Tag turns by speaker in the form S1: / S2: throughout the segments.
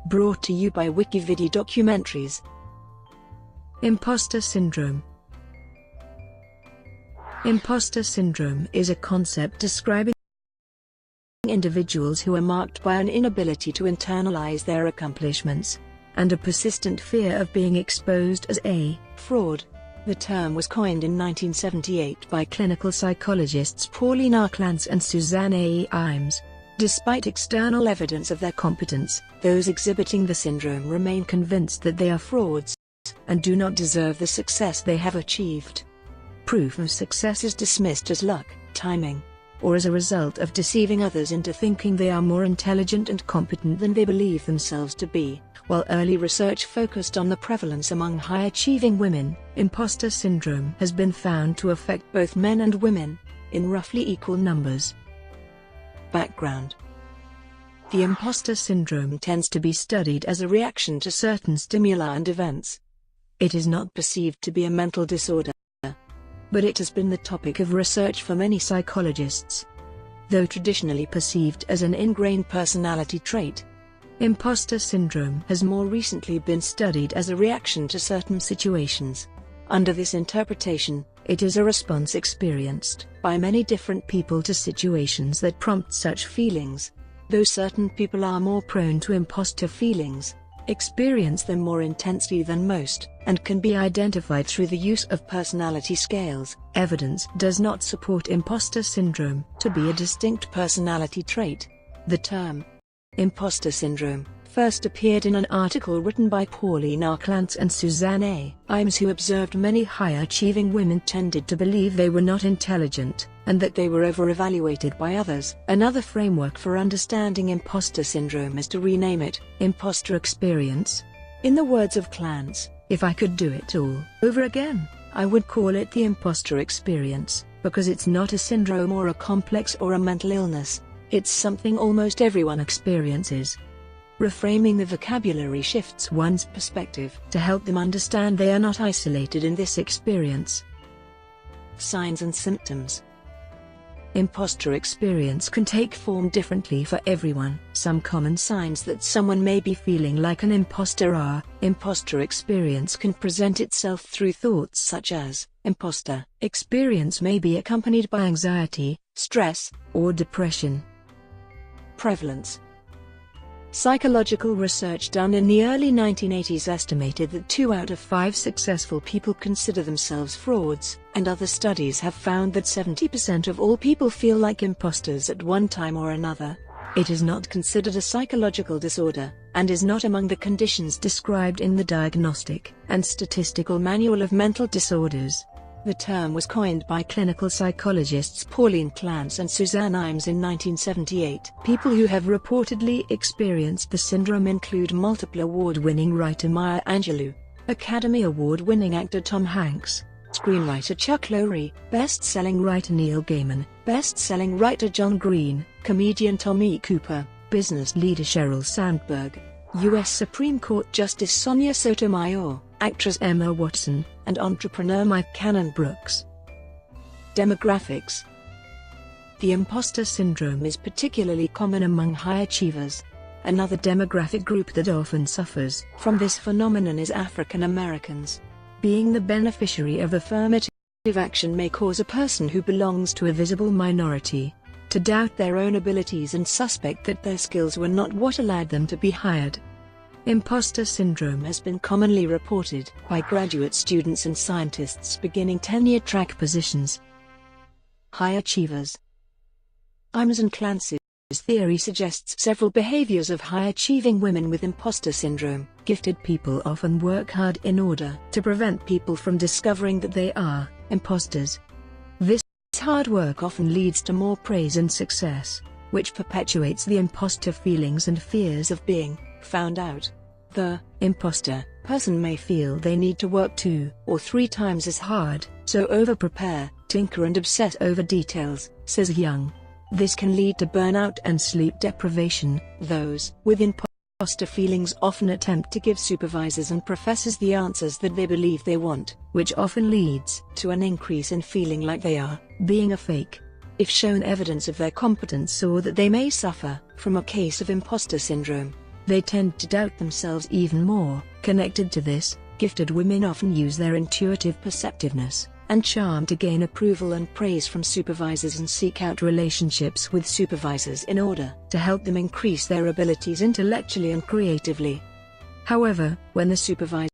S1: Brought to you by WikiVidi Documentaries. Impostor syndrome. Impostor syndrome is a concept describing individuals who are marked by an inability to internalize their accomplishments and a persistent fear of being exposed as a fraud. The term was coined in 1978 by clinical psychologists Pauline R, Clance and Suzanne A. Imes. Despite external evidence of their competence, those exhibiting the syndrome remain convinced that they are frauds and do not deserve the success they have achieved. Proof of success is dismissed as luck, timing, or as a result of deceiving others into thinking they are more intelligent and competent than they believe themselves to be. While early research focused on the prevalence among high-achieving women, imposter syndrome has been found to affect both men and women, in roughly equal numbers. Background. The imposter syndrome tends to be studied as a reaction to certain stimuli and events. It is not perceived to be a mental disorder, but it has been the topic of research for many psychologists. Though traditionally perceived as an ingrained personality trait, imposter syndrome has more recently been studied as a reaction to certain situations. Under this interpretation, it is a response experienced by many different people to situations that prompt such feelings. Though certain people are more prone to imposter feelings, experience them more intensely than most, and can be identified through the use of personality scales, evidence does not support imposter syndrome to be a distinct personality trait. The term imposter syndrome first appeared in an article written by Pauline R, Clance and Suzanne A. Imes, who observed many high-achieving women tended to believe they were not intelligent, and that they were over-evaluated by others. Another framework for understanding imposter syndrome is to rename it imposter experience. In the words of Clance, "If I could do it all over again, I would call it the imposter experience, because it's not a syndrome or a complex or a mental illness. It's something almost everyone experiences." Reframing the vocabulary shifts one's perspective to help them understand they are not isolated in this experience. Signs and symptoms. Imposter experience can take form differently for everyone. Some common signs that someone may be feeling like an imposter are: imposter experience can present itself through thoughts such as imposter. Experience may be accompanied by anxiety, stress, or depression. Prevalence. Psychological research done in the early 1980s estimated that 2 out of 5 successful people consider themselves frauds, and other studies have found that 70% of all people feel like imposters at one time or another. It is not considered a psychological disorder, and is not among the conditions described in the Diagnostic and Statistical Manual of Mental Disorders. The term was coined by clinical psychologists Pauline Clance and Suzanne Imes in 1978. People who have reportedly experienced the syndrome include multiple award-winning writer Maya Angelou, Academy Award-winning actor Tom Hanks, screenwriter Chuck Lorre, best-selling writer Neil Gaiman, best-selling writer John Green, comedian Tommy Cooper, business leader Sheryl Sandberg, U.S. Supreme Court Justice Sonia Sotomayor, actress Emma Watson, and entrepreneur Mike Cannon-Brookes. Demographics. The imposter syndrome is particularly common among high achievers. Another demographic group that often suffers from this phenomenon is African Americans. Being the beneficiary of affirmative action may cause a person who belongs to a visible minority to doubt their own abilities and suspect that their skills were not what allowed them to be hired. Imposter syndrome has been commonly reported by graduate students and scientists beginning tenure-track positions. High achievers. Imes and Clance's theory suggests several behaviors of high-achieving women with imposter syndrome. Gifted people often work hard in order to prevent people from discovering that they are imposters. This hard work often leads to more praise and success, which perpetuates the imposter feelings and fears of being found out. The imposter person may feel they need to work 2 or 3 times as hard, so over-prepare, tinker and obsess over details, says Young. This can lead to burnout and sleep deprivation. Those with imposter feelings often attempt to give supervisors and professors the answers that they believe they want, which often leads to an increase in feeling like they are being a fake. If shown evidence of their competence or that they may suffer from a case of imposter syndrome, They tend to doubt themselves even more. Connected to this, gifted women often use their intuitive perceptiveness and charm to gain approval and praise from supervisors and seek out relationships with supervisors in order to help them increase their abilities intellectually and creatively. However, when the supervisor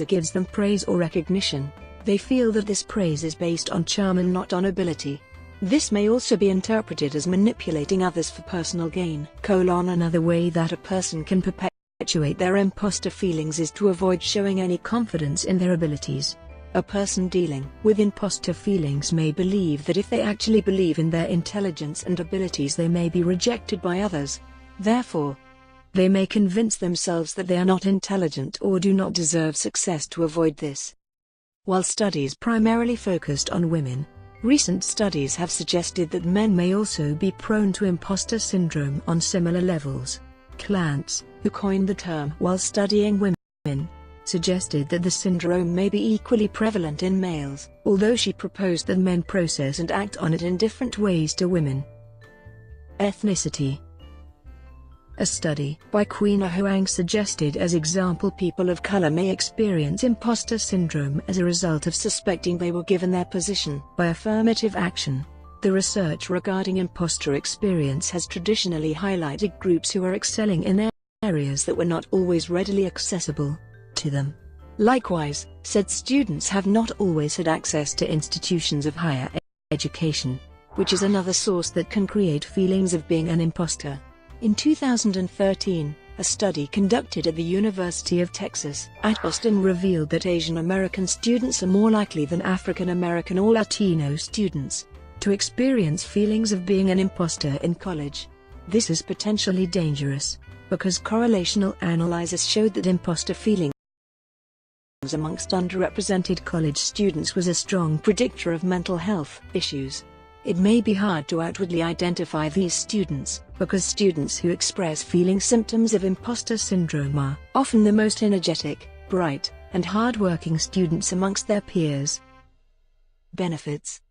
S1: gives them praise or recognition, they feel that this praise is based on charm and not on ability. This may also be interpreted as manipulating others for personal gain. Another way that a person can perpetuate their imposter feelings is to avoid showing any confidence in their abilities. A person dealing with imposter feelings may believe that if they actually believe in their intelligence and abilities, they may be rejected by others. Therefore, they may convince themselves that they are not intelligent or do not deserve success to avoid this. While studies primarily focused on women, recent studies have suggested that men may also be prone to imposter syndrome on similar levels. Clance, who coined the term while studying women, suggested that the syndrome may be equally prevalent in males, although she proposed that men process and act on it in different ways to women. Ethnicity. A study by Queen Huang suggested as example people of color may experience imposter syndrome as a result of suspecting they were given their position by affirmative action. The research regarding imposter experience has traditionally highlighted groups who are excelling in areas that were not always readily accessible to them. Likewise, said students have not always had access to institutions of higher education, which is another source that can create feelings of being an imposter. In 2013, a study conducted at the University of Texas at Austin revealed that Asian American students are more likely than African American or Latino students to experience feelings of being an imposter in college. This is potentially dangerous, because correlational analysis showed that imposter feelings amongst underrepresented college students was a strong predictor of mental health issues. It may be hard to outwardly identify these students, because students who express feeling symptoms of imposter syndrome are often the most energetic, bright, and hard-working students amongst their peers. Benefits.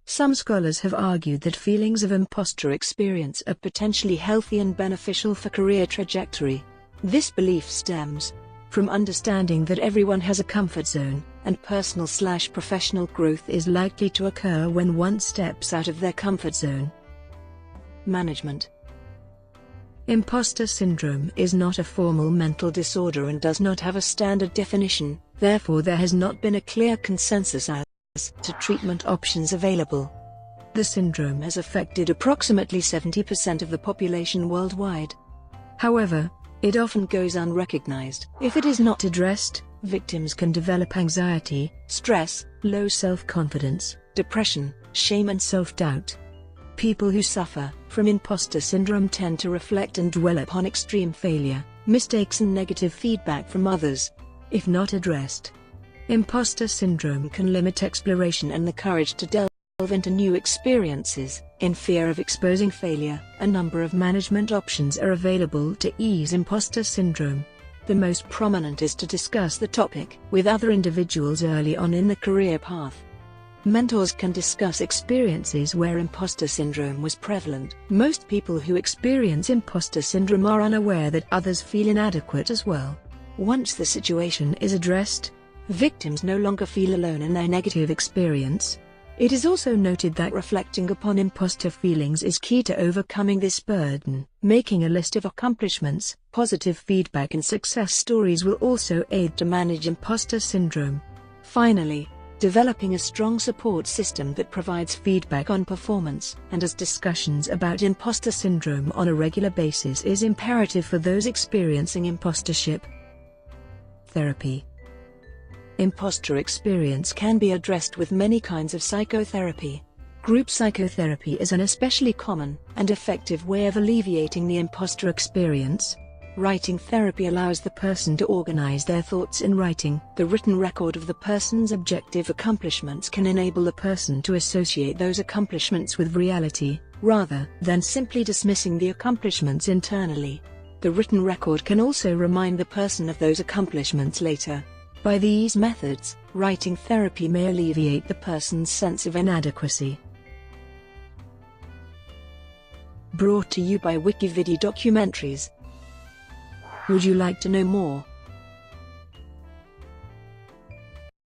S1: Some scholars have argued that feelings of imposter experience are potentially healthy and beneficial for career trajectory. This belief stems from understanding that everyone has a comfort zone, and personal/professional growth is likely to occur when one steps out of their comfort zone. Management. Imposter syndrome is not a formal mental disorder and does not have a standard definition, therefore there has not been a clear consensus as to treatment options available. The syndrome has affected approximately 70% of the population worldwide. However, it often goes unrecognized. If it is not addressed, victims can develop anxiety, stress, low self-confidence, depression, shame and self-doubt. People who suffer from imposter syndrome tend to reflect and dwell upon extreme failure, mistakes and negative feedback from others. If not addressed, imposter syndrome can limit exploration and the courage to delve into new experiences. In fear of exposing failure, a number of management options are available to ease imposter syndrome. The most prominent is to discuss the topic with other individuals early on in the career path. Mentors can discuss experiences where imposter syndrome was prevalent. Most people who experience imposter syndrome are unaware that others feel inadequate as well. Once the situation is addressed, victims no longer feel alone in their negative experience. It is also noted that reflecting upon imposter feelings is key to overcoming this burden. Making a list of accomplishments, positive feedback and success stories will also aid to manage imposter syndrome. Finally, developing a strong support system that provides feedback on performance and has discussions about imposter syndrome on a regular basis is imperative for those experiencing impostership. Therapy. Imposter experience can be addressed with many kinds of psychotherapy. Group psychotherapy is an especially common and effective way of alleviating the imposter experience. Writing therapy allows the person to organize their thoughts in writing. The written record of the person's objective accomplishments can enable the person to associate those accomplishments with reality, rather than simply dismissing the accomplishments internally. The written record can also remind the person of those accomplishments later. By these methods, writing therapy may alleviate the person's sense of inadequacy. Brought to you by WikiVidi Documentaries. Would you like to know more?